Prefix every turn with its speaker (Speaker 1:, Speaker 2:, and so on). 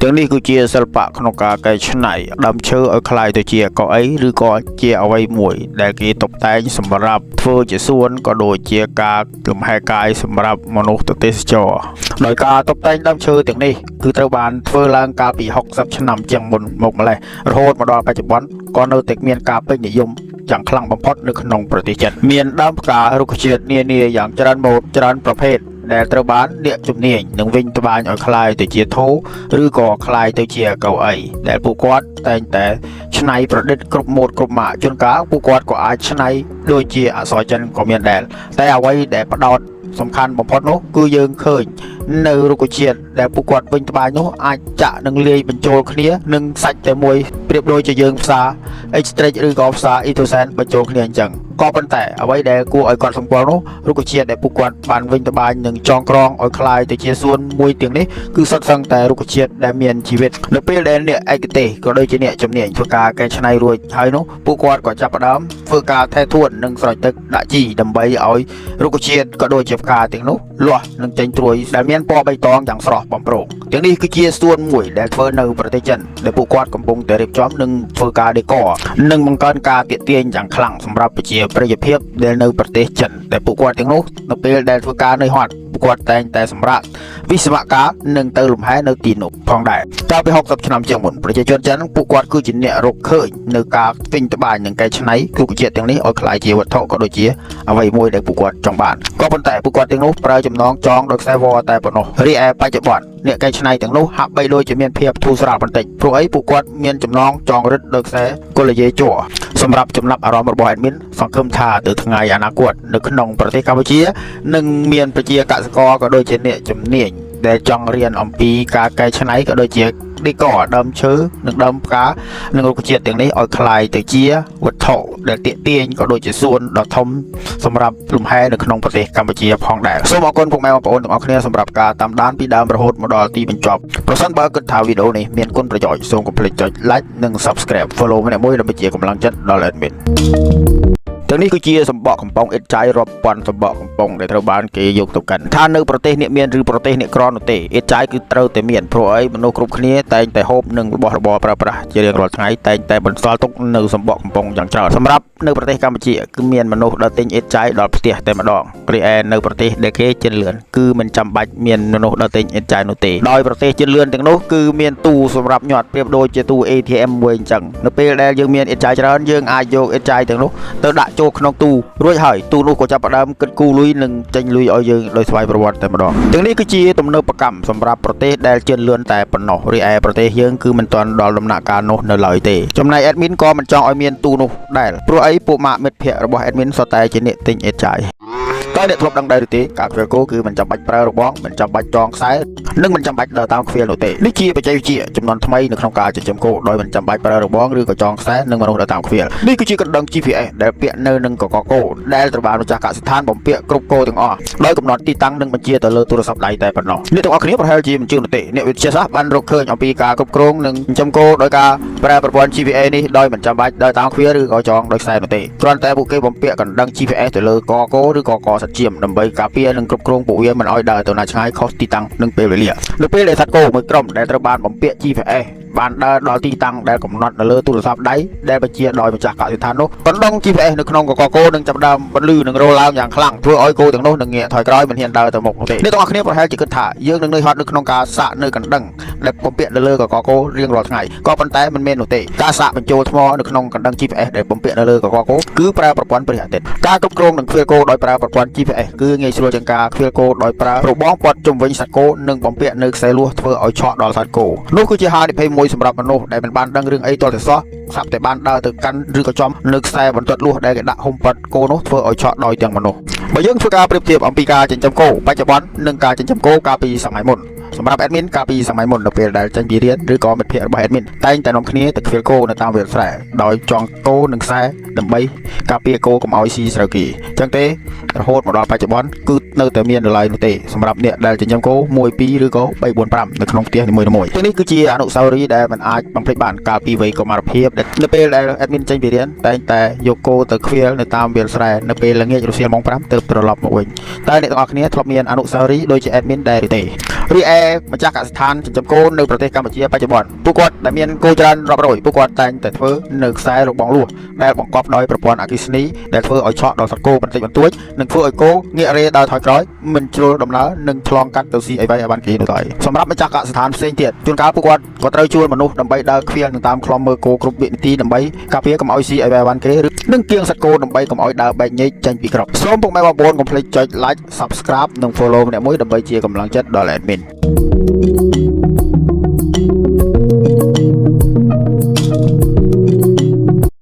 Speaker 1: ទាំងនេះគឺជាសិល្បៈក្នុងការកែច្នៃដើមឈើឲ្យคล้ายទៅជាកៅអីឬក៏ជាអ្វីមួយដែលគេតុបតែងសម្រាប់ធ្វើជាសួនក៏ដូចជាការលំហែកាយសម្រាប់មនុស្សទៅទេសចរដោយការតុបតែងដើមឈើទាំងនេះគឺត្រូវបានធ្វើឡើងកាលពី60ឆ្នាំជាងមុនមកម្លេះរហូតមកដល់បច្ចុប្បន្នក៏នៅតែមានការពេញនិយមយ៉ាងខ្លាំងបំផុតនៅក្នុងប្រទេសចិនមានដើមផ្ការុក្ខជាតិនានាយ៉ាងច្រើនម៉ូដច្រើនប្រភេទដែលត្រូវបានអ្នកជំនាញនឹងវិញត្បាញឲ្យคล้ายទៅជាធូឬក៏คล้ายទៅជាកៅអីដែលពួកគាត់តែងតែច្នៃប្រឌិតគ្រប់ម៉ូដគ្រប់ម៉ាកជួនកាលពួកគាត់ក៏អាចច្នៃដូចជាអក្សរចិនក៏មានដែរតែអ្វីដែលផ្ដោតសំខាន់បំផុតនោះគឺយើងឃើញនៅរុក្ខជាតិដែលពួកគាត់វិញត្បាញនោះអាចចាក់និងលាយបញ្ចូលគ្នានឹងសាច់តែមួយប្រៀបដូចជាយើងផ្សារ H-stretch ឬក៏ផ្សារ Etosan បញ្ចូលគ្នាអញ្ចឹងក៏ប៉ុន្តែអ្វីដែលគួរឲ្យកត់សម្គាល់នោះរុក្ខជាតិដែលពួកគាត់បានវិញត្បាញនិងចងក្រងឲ្យคล้ายទៅជាសួនមួយទាំងនេះគឺសុទ្ធសឹងតែរុក្ខជាតិដែលមានជីវិតនៅពេលដែលអ្នកឯកទេសក៏ដូចជាអ្នកជំនាញធ្វើការកែច្នៃរួចហើយនោះពួកគាត់ក៏ចាប់ផ្ដើមធ្វើការថែទាំនិងស្រោចទឹកដាក់ជីដើម្បីឲ្យរុក្ខជាតិក៏ដូចជាផ្កាទាំងនោះលាស់និងចេញត្រួយដែលមានពណ៌បៃតងយ៉ាងស្រស់បំព្រងទាំងនេះគឺជាសួនមួយដែលធ្វើនៅប្រទេសចិនដែលពួកគាត់កំពុងតែរៀបចំនិងធ្វើការដេកនិងបង្កើនការទាក់ទាញយ៉ាងខ្លាំងសម្រាប់ប្រជាប្រិយភាពដែលនៅប្រទេសចិនដែលពួកគាត់ទាំងនោះនៅពេលដែលធ្វើការនៅហត់ពួកគាត់តែងតែសម្រាប់វិស្វកម្មនិងទៅលំហែនៅទីនោះផងដែរកាលពី60ឆ្នាំជាងមុនប្រជាជនចិនពួកគាត់គឺជាអ្នករកឃើញនៅការវិញត្បាញនិងកែច្នៃរុក្ខជាតិទាំងនេះឲ្យคล้ายជាវត្ថុក៏ដូចជាអ្វីមួយដែលពួកគាត់ចង់បានក៏ប៉ុន្តែពួកគាត់ទាំងនោះប្រើចំណងចងដោយខ្សែវល្លិតែប៉ុណ្ណោះរីឯបច្ចុប្បន្នអ្នកកែច្នៃទាំងនោះហាក់បីដូចជាមានភាពធូរស្រាលបន្តិចព្រោះអីពួកគាត់មានចំណងចងរឹតដោយខ្សែកុលយាយជ័រសម្រាប់ចំណាប់អារម្មណ៍របស់ admin សង្ឃឹមថាទៅថ្ងៃអនាគតនៅក្នុងប្រទេសកម្ពុជានឹងមានប្រជាកសិករក៏ដូចជាអ្នកជំនាញដែលចង់រៀនអំពីការកែច្នៃក៏ដូចជាដេកដើមឈើនិងដើមផ្កានិងរុក្ខជាតិទាំងនេះឲ្យคล้ายទៅជាវត្ថុដែលទាក់ទាញក៏ដូចជាសួនដ៏ធំសម្រាប់លំហែនៅក្នុងប្រទេសកម្ពុជាផងដែរសូមអរគុណពុកម៉ែបងប្អូនទាំងអស់គ្នាសម្រាប់ការតាមដានពីដើមរហូតមកដល់ទីបញ្ចប់ប្រសិនបើគិតថាវីដេអូនេះមានគុណប្រយោជន៍សូមកុំភ្លេចចុច like និង subscribe follow ម្នាក់មួយដើម្បីជាកម្លាំងចិត្តដល់ adminទាំងនេះគឺជាសម្បកកំប៉ុងអ៊ិតចៃរាប់ពាន់សម្បកកំប៉ុងដែលត្រូវបានគេយកទៅកាន់ថានៅប្រទេសអ្នកមានឬប្រទេសអ្នកក្រនោះទេអ៊ិតចៃគឺត្រូវតែមានព្រោះអីមនុស្សគ្រប់គ្នាតែងតែហូបនឹងរបស់របរប្រើប្រាស់ជារៀងរាល់ថ្ងៃតែងតែបន្សល់ទុកនៅសម្បកកំប៉ុងយ៉ាងច្រើនសម្រាប់នៅប្រទេសកម្ពុជាគឺមានមនុស្សដល់ទិញអ៊ិតចៃដល់ផ្ទះតែម្ដងរីឯនៅប្រទេសដែលគេជឿនលឿនគឺមិនចាំបាច់មានមនុស្សដល់ទិញអ៊ិតចៃនោះទេដោយប្រទេសជឿនលឿនទាំងនោះគឺមានទូសម្រាប់ញាត់ប្រៀបដូចជាទូ ATM មួយអញ្ចឹងនៅពេលដែលយើងមានអ៊ិតចៃច្រើនយើងអាចយកអ៊ិតចៃទាំងនោះទៅដាក់ចូលក្នុងទូរួចហើយទូនោះក៏ចាប់ផ្ដើមគិតគូរលុយនិងចេញលុយឲ្យយើងដោយស្វ័យប្រវត្តិតែម្ដងទាំងនេះគឺជាទំនើបកម្មសម្រាប់ប្រទេសដែលជឿនលឿនតែប៉ុណ្ណោះរីឯប្រទេសយើងគឺមិនទាន់ដល់ដំណាក់កាលនោះនៅឡើយទេចំណែក admin ក៏មិនចង់ឲ្យមានទូនោះដែរព្រោះអីពួកម៉ាកមិត្តភ័ក្តិរបស់ admin សុទ្ធតែជាអ្នកទិញអ៊ិតចៃតើអ្នកធ្លាប់ដឹងដែរឬទេការខ្វៀលគោគឺមិនចាំបាច់ប្រើរបងមិនចាំបាច់ចងខ្សែនិងមិនចាំបាច់ដើរតាមខ្វៀលនោះទេនេះជាបច្ចេកវិទ្យាចំនួនថ្មីនៅក្នុងការចិញ្ចឹមគោដោយមិនចាំបាច់ប្រើរបងឬក៏ចងខ្សែនិងមនុស្សដើរតាមខ្វៀលនេះគឺជាកណ្ដឹង GPS ដែលពាក់នៅនឹងកកគោដែលត្រូវបានម្ចាស់កសិដ្ឋានបំពាក់គ្រប់គោទាំងអស់ដោយកំណត់ទីតាំងនិងបញ្ជាទៅលើទូរស័ព្ទដៃតែប៉ុណ្ណោះអ្នកទាំងអស់គ្នាប្រហែលជាមិនជឿនោះទេអ្នកវិទ្យាសាស្ត្របានរកឃើញអំពីការគ្រប់គ្រងនិងចិញ្ចឹមគោដោយការប្រើប្រព័ន្ធ GPS នេះដោយមិនចាំបាច់ដើរតាមខ្វៀលឬក៏ចងដោយខ្សែនោះទេគ្រាន់តែពួកគេបំពាក់កណ្ដឹង GPS ទៅលើកកគោឬក៏កសត្វជៀមដើម្បីការពារនិងគ្រប់គ្រងពួកវាមិនឲ្យដើរទៅណាឆ្ងាយខុសទីតាំងនិងពេលវេលានៅពេលដែលសត្វគោមួយក្រុមដែលត្រូវបានបំពាក់ GPS បានដើរដល់ទីតាំងដែលកំណត់នៅលើទូរស័ព្ទដៃដែលបញ្ជាដោយម្ចាស់កសិដ្ឋាននោះកណ្ដឹង GPS នៅក្នុងកកគោនឹងចាប់ផ្ដើមបន្លឺនិងរោឡើងយ៉ាងខ្លាំងធ្វើឲ្យគោទាំងនោះនឹងងាកថយក្រោយមិនហ៊ានដើរទៅមុខនោះទេអ្នកទាំងអស់គ្នាប្រហែលជាគិតថាយើងនឹងនឿយហត់នៅក្នុងការសាកនៅកណ្ដឹងដែលបំពាក់នៅលើកកគោរៀងរាល់ថ្ងៃក៏ប៉ុន្តែមិនមែននោះទេការសាកបញ្ចូលថ្មនៅក្នុងកណ្ដឹង GPS ដែលបំពាក់នៅលើកកគោគឺប្រើប្រព័ន្ធព្រះអាទិត្យការគ្រប់គ្រងនិងខ្វៀលគោដោយប្រើប្រព័ន្ធ GPS គឺងាយស្រួលជាងការខ្វៀលគោដោយប្រើរបងព័ទ្ធជុំវិញសត្វគោនិងបំពាក់នៅខ្សែលួសធ្វើឲ្យឆក់ដល់សត្វគោនោះគឺជាហានិភ័យមួយសម្រាប់មនុស្សដែលមិនបានដឹងរឿងអីទាល់តែសោះស្រាប់តែបានដើរទៅកាន់ឬក៏ចំនៅខ្សែបន្ទាត់លួសដែលគេដាក់ហុំប៉ាត់គោនោះធ្វើឲ្យឆក់ដោយទាំងមនុស្សបើយើងធ្វើការប្រៀបធៀបអំពីការចិញ្ចឹមគោបច្ចុប្បន្ននិងការចិញ្ចឹមគោកាលពីសម័យមុនសម្រាប់ admin កាលពីសម័យមុននៅពេលដែលចេញពីរៀនឬក៏មិត្តភ័ក្តិរបស់ admin តែងតែនាំគ្នាទៅខ្វៀលគោនៅតាមវាលស្រែដោយចងគោនិងខ្សែដើម្បីការពារគោកុំឲ្យស៊ីស្រូវគីអញ្ចឹងទេរហូតមកដល់បច្ចុប្បន្នគឺនៅតែមាននៅឡើយនោះទេសម្រាប់អ្នកដែលចិញ្ចឹមគោ1 2ឬក៏3 4 5នៅក្នុងផ្ទះនីមួយៗទាំងនេះគឺជាអនុស្សាវរីយ៍ដែលមិនអាចបំភ្លេចបានកាលពីវ័យកុមារភាពនៅពេលដែល admin ចេញពីរៀនតែងតែយកគោទៅខ្វៀលនៅតាមវាលស្រែនៅពេលល្ងាចរសៀលម៉ោង 5 ទើបត្រឡប់មកវិញតើអ្នកទាំងអស់គ្នាធ្លាប់មានអនុស្សាវរីយ៍ដូចជា admin ដែរឬទេ រីឯម្ចាស់កសិដ្ឋានចិញ្ចឹមគោនៅប្រទេសកម្ពុជាបច្ចុប្បន្នពួកគាត់ដែលមានគោច្រើនរាប់រយពួកគាត់តែងតែធ្វើនៅខ្សែរបងលួសដែលបង្កប់ដោយប្រព័ន្ធអគ្គិសនីដែលធ្វើឲ្យឆក់ដល់សត្វគោបន្តិចបន្តួចនិងធ្វើឲ្យគោងាករេដើរថយក្រោយមិនជ្រុលដំណើរនិងឆ្លងកាត់ទៅស៊ីអីវ៉ៃឲ្យបានគេនោះឡើយសម្រាប់ម្ចាស់កសិដ្ឋានផ្សេងទៀតជួនកាលពួកគាត់ក៏ត្រូវជួលមនុស្សដើម្បីដើរខ្វៀលនឹងតាមខ្លំមើលគោគ្រប់វិនាទីដើម្បីការពារកុំឲ្យស៊ីអីវ៉ៃបានគេឬនិងគៀងសត្វគោដើម្បីកុំឲ្យដើរបែកញែកចេញពីក្របសូមពុកម៉ែបងប្អូនកុំភ្លេចចុច like subscribe និង follow ម្នាក់មួយដើម្បីជាកម្លាំងចិត្តដល់ admin